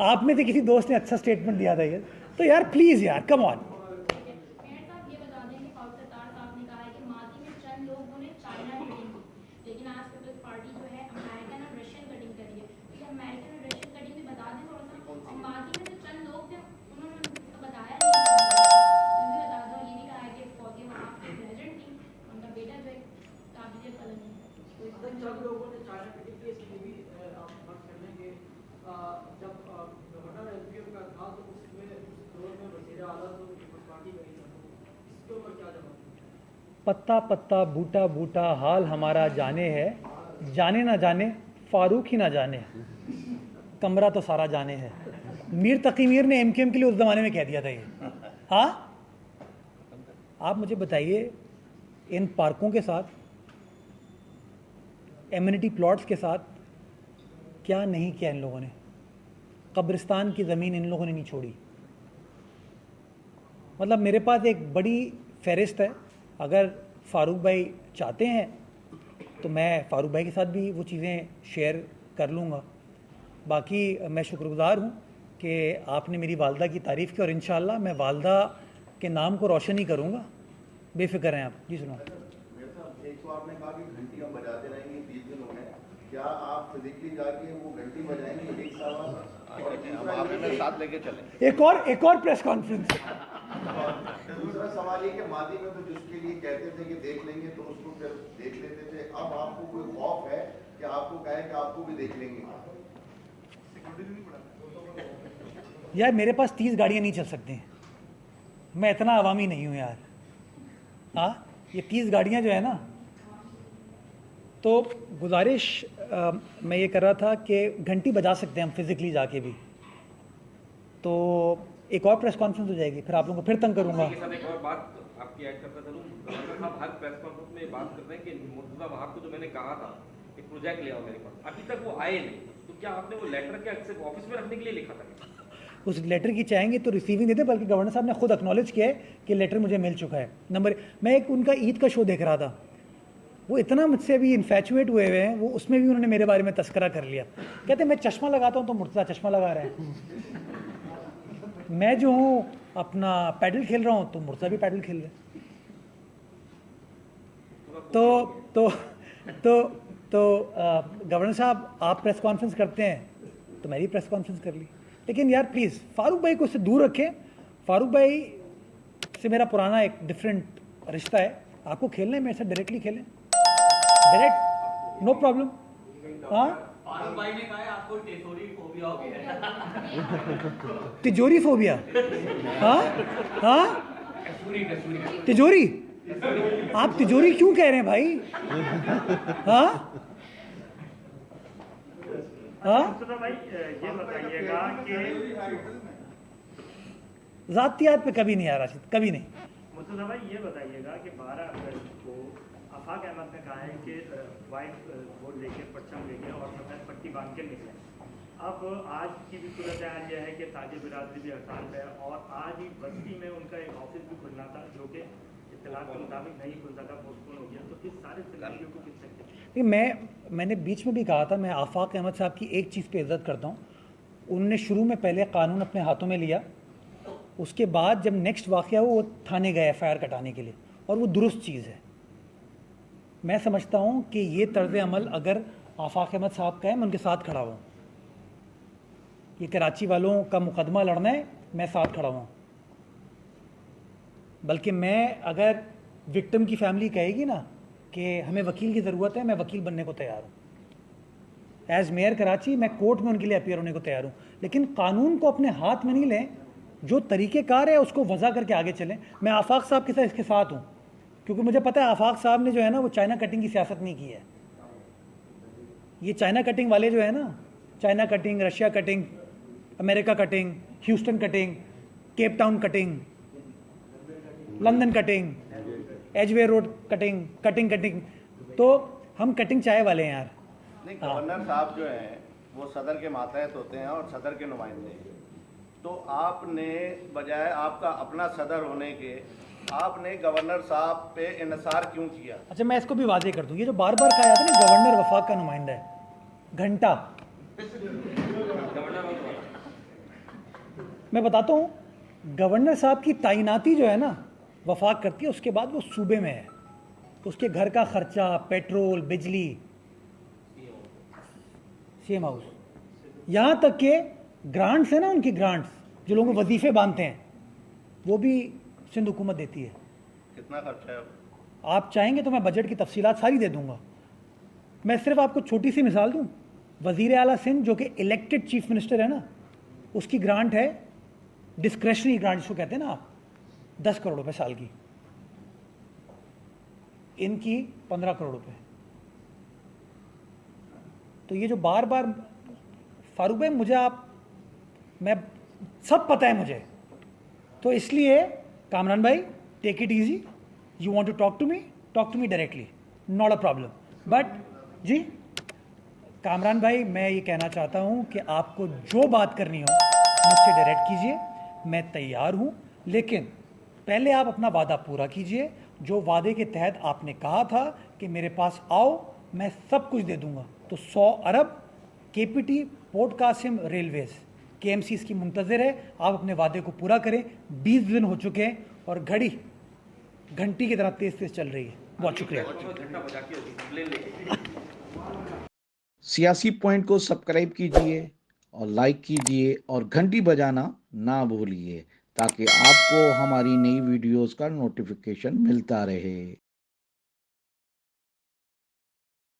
आप में से किसी दोस्त ने अच्छा स्टेटमेंट दिया था ये, तो यार प्लीज़ यार कम ऑन। मेयर साहब ये बता दें कि फारूक सत्तार साहब ने कहा है कि माजी में चंद लोगों ने चाइना कटिंग की, लेकिन आज पीपल्स पार्टी जो है अमेरिकन और रशियन कटिंग करी है। ये अमेरिकन और रशियन कटिंग भी बता दें थोड़ा सा, और माजी में जो चंद लोग थे उन्होंने तो बताया नहीं, ये भी बता दो। ये भी कहा है कि फौजी वहाँ के प्रेसिडेंट थी, उनका बेटा जो है काबिल कलम है। जब लोगों ने चाइना कटिंग की इसलिए भी आप बात कर लेंगे, जब गवर्नर एलपीएफ का था तो उसमें उस दौर में वज़ीर आला तो पीपल्स पार्टी का ही था, तो इसके ऊपर क्या जवाब? पत्ता पत्ता बूटा बूटा हाल हमारा जाने है, जाने ना जाने फारूक ही ना जाने, कमरा तो सारा जाने है। मीर तकी मीर ने एमकेएम के लिए उस ज़माने में कह दिया था ये। हाँ, आप मुझे बताइए, इन पार्कों के साथ, एमिनिटी प्लॉट्स के साथ क्या नहीं किया इन लोगों ने? कब्रिस्तान की ज़मीन इन लोगों ने नहीं छोड़ी। मतलब मेरे पास एक बड़ी फहरिस्त है, अगर फ़ारूक भाई चाहते हैं तो मैं फ़ारूक भाई के साथ भी वो चीज़ें शेयर कर लूँगा। बाकी मैं शुक्रगुज़ार हूँ कि आपने मेरी वालदा की तारीफ़ की, और इंशाअल्लाह मैं वालदा के नाम को रोशन ही करूँगा, बेफ़िक्र हैं आप। जी सुनो। मेरे साहब, एक तो आपने कहा कि घंटी हम बजाते रहेंगे 30 दिन हो गए, क्या आप फिजिकली जाके वो घंटी बजाएंगे? एक सवाल। और दूसरा साथ लेके चलें। एक और प्रेस कॉन्फ्रेंस। दूसरा सवाल ये कि मादी में तो जिसके लिए कहते थे कि देख लेंगे तो उसको फिर देख लेते थे, अब आपको कोई खौफ है कि आपको कहे कि आपको भी देख लेंगे? यार मेरे पास 30 गाड़ियाँ नहीं चल सकती हैं, मैं इतना अवामी नहीं हूँ यार। हाँ, ये 30 गाड़ियाँ जो है ना, तो गुजारिश मैं ये कर रहा था कि घंटी बजा सकते हैं हम फिज़िकली जाके भी, तो एक और प्रेस कॉन्फ्रेंस हो जाएगी, फिर आप लोगों को फिर तंग करूँगा। एक और बात आपकी ऐड करता चलूँ, गवर्नर साहब हर प्रेस कॉन्फ्रेंस में बात करते हैं कि मुर्तज़ा वहाब को जो मैंने कहा था एक प्रोजेक्ट ले आओ मेरे पास, अभी तक वो आए नहीं, तो क्या आपने वो लेटर क्या सिर्फ ऑफिस में रखने के लिए लिखा था? उस लेटर की चाहेंगे तो रिसीविंग देते, बल्कि गवर्नर साहब ने खुद एक्नॉलेज किया है कि लेटर मुझे मिल चुका है। नंबर, मैं एक उनका ईद का शो देख रहा था, वो इतना मुझसे अभी इन्फैचुएट हुए हुए हैं, वो उसमें भी उन्होंने मेरे बारे में तस्करा कर लिया। कहते मैं चश्मा लगाता हूँ तो मुर्तज़ा चश्मा लगा रहे हैं, मैं जो हूँ अपना पैडल खेल रहा हूँ तो मुर्तज़ा भी पैडल खेल रहे हैं। तो गवर्नर साहब आप प्रेस कॉन्फ्रेंस करते हैं तो मैं भी प्रेस कॉन्फ्रेंस कर ली, लेकिन यार प्लीज़ फ़ारूक भाई को उससे दूर रखें। फ़ारूक भाई से मेरा पुराना एक डिफरेंट रिश्ता है, आपको खेलना है मेरे साथ डायरेक्टली खेलें, डायरेक्ट, नो प्रॉब्लम। हाँ, फारूक भाई ने कहा है आपको टेसोरी फोबिया हो गया है। तिजोरी फोबिया? हाँ हाँ, तिजोरी? आप तिजोरी क्यों कह रहे हैं भाई? हाँ हाँ, भाई ये बताइएगा कि ज़ातियात पे कभी नहीं आ रहा, कभी नहीं। मुस्तफा भाई ये बताइएगा कि 12 अगस्त को आफाक अहमद ने कहा है कि वाइट बोर्ड लेके परचम लेके और सफेद पट्टी बांध के निकले। अब आज की भी सूरत हाल यह है कि ताजिर बिरादरी भी हड़ताल पे है, और आज ही बस्ती में उनका एक ऑफिस भी खुलना था जो कि इत्तलात के मुताबिक नहीं खुल सका, पोस्टपोन हो गया। तो इस सारे सिनेरियो को किस सकते? मैंने बीच में भी कहा था, मैं आफाक अहमद साहब की एक चीज़ पे इज्जत करता हूँ, उन्होंने शुरू में पहले कानून अपने हाथों में लिया, उसके बाद जब नेक्स्ट वाक़या वो थाने गए FIR कटाने के लिए, और वो दुरुस्त चीज़ है। मैं समझता हूँ कि ये तर्ज़ अमल अगर आफाक अहमद साहब का है, मैं उनके साथ खड़ा हूँ। ये कराची वालों का मुकदमा लड़ना है, मैं साथ खड़ा हूँ। बल्कि मैं, अगर विक्टिम की फैमिली कहेगी ना कि हमें वकील की ज़रूरत है, मैं वकील बनने को तैयार हूँ। एज़ मेयर कराची मैं कोर्ट में उनके लिए अपीयर होने को तैयार हूँ, लेकिन कानून को अपने हाथ में नहीं लें, जो तरीक़ेकार है उसको वज़ा करके आगे चलें। मैं आफाक साहब के साथ इसके साथ हूँ, क्योंकि मुझे पता है आफाक साहब ने जो है ना वो चाइना कटिंग की सियासत नहीं की है। ये चाइना कटिंग वाले जो है ना, China cutting, Russia cutting, America cutting, Houston cutting, Cape Town cutting, London cutting, एजवे रोड कटिंग, कटिंग, तो हम कटिंग चाय वाले हैं यार। नहीं, गवर्नर साहब जो हैं वो सदर के मातहत होते हैं और सदर के नुमाइंदे हैं, तो आपने बजाय आपका अपना सदर होने के आपने गवर्नर साहब पे इन्सार क्यों किया? अच्छा, मैं इसको भी वाजे कर दूं, ये जो बार बार कहा जाता है ना गवर्नर वफाक का नुमाइंदा है, घंटा गवर्नर और दोबारा। मैं बताता हूँ, गवर्नर साहब की तैनाती जो है ना वफाक करती है, उसके बाद वो सूबे में है, उसके घर का खर्चा, पेट्रोल, बिजली, सीएम हाउस, यहाँ तक के ग्रांट्स है ना, उनकी ग्रांट्स जो लोगों को वजीफे बांधते हैं, वो भी सिंध हुकूमत देती है। कितना खर्चा है अब? आप चाहेंगे तो मैं बजट की तफसीलात सारी दे दूंगा। मैं सिर्फ आपको छोटी सी मिसाल दूं, वज़ीर आला सिंध जो कि इलेक्टेड चीफ मिनिस्टर है ना, उसकी ग्रांट है, डिस्क्रेशनरी ग्रांट जिसको कहते हैं ना आप, 10 करोड़ रुपए साल की, इनकी 15 करोड़ रुपए। तो ये जो बार बार फारूक भाई मैं सब पता है मुझे, तो इसलिए कामरान भाई take it easy, you want to talk to me directly, not a problem. But ji Kamran भाई, मैं ये कहना चाहता हूँ कि आपको जो बात करनी हो मुझसे डायरेक्ट कीजिए, मैं तैयार हूँ, लेकिन पहले आप अपना वादा पूरा कीजिए। जो वादे के तहत आपने कहा था कि मेरे पास आओ, मैं सब कुछ दे दूंगा। तो 100 अरब KPT, Port Qasim, railways, KMC इसकी मुंतज़िर है, आप अपने वादे को पूरा करें। 20 दिन हो चुके हैं और घड़ी घंटी की तरह तेज तेज चल रही है। बहुत शुक्रिया। घंटा बजा के प्लेन लेके सियासी पॉइंट को सब्सक्राइब कीजिए और लाइक कीजिए और घंटी बजाना ना भूलिए ताकि आपको हमारी नई वीडियोस का नोटिफिकेशन मिलता रहे।